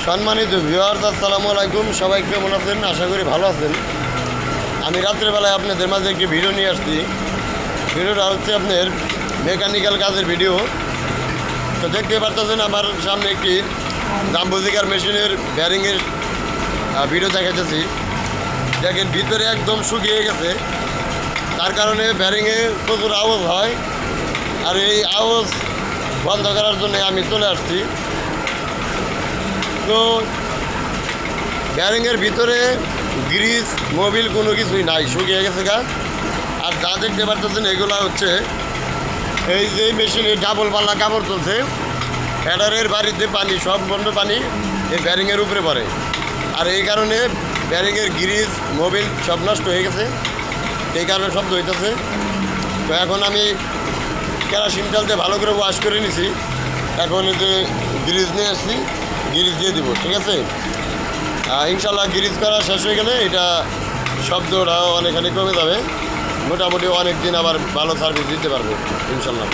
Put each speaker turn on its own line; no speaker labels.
সম্মানিত ভিউয়ার্স, আসসালামু আলাইকুম। সবাই কেমন আছেন? আশা করি ভালো আছেন। আমি রাত্রেবেলায় আপনাদের মাঝে একটি ভিডিও নিয়ে আসছি। ভিডিওটা হচ্ছে আপনার মেকানিক্যাল কাজের ভিডিও। তো দেখতে পারতেছেন আমার সামনে একটি জাম্বোজিকার মেশিনের ব্যারিংয়ের ভিডিও দেখাতেছি। দেখেন ভিতরে একদম শুকিয়ে গেছে, তার কারণে ব্যারিংয়ে প্রচুর আওয়াজ হয়। আর এই আওয়াজ বন্ধ করার জন্য আমি চলে আসছি। তো ব্যারিংয়ের ভিতরে গ্রিস মোবিল কোনো কিছুই নাই, শুকিয়ে গেছে গা। আর যা দেখতে পারতেছেন এগুলো হচ্ছে এই যে মেশিনে ডাবল পাল্লা কাপড় চলছে, হেডারের বাড়িতে পানি, সম্পূর্ণ পানি এই ব্যারিংয়ের উপরে পড়ে। আর এই কারণে ব্যারিংয়ের গ্রিস মোবিল সব নষ্ট হয়ে গেছে, এই কারণে শব্দ হইতেছে। তো এখন আমি কেরোসিন তেল দিয়ে ভালো করে ওয়াশ করে নিছি। এখন এই যে গ্রিজ নিয়ে আসছি, গ্রিজ দিয়ে দিব, ঠিক আছে। ইনশাল্লাহ গ্রিজ করা শেষ হয়ে গেলে এটা শব্দটাও অনেকখানি কমে যাবে, মোটামুটি অনেক দিন আবার ভালো সার্ভিস দিতে পারবো ইনশাল্লাহ।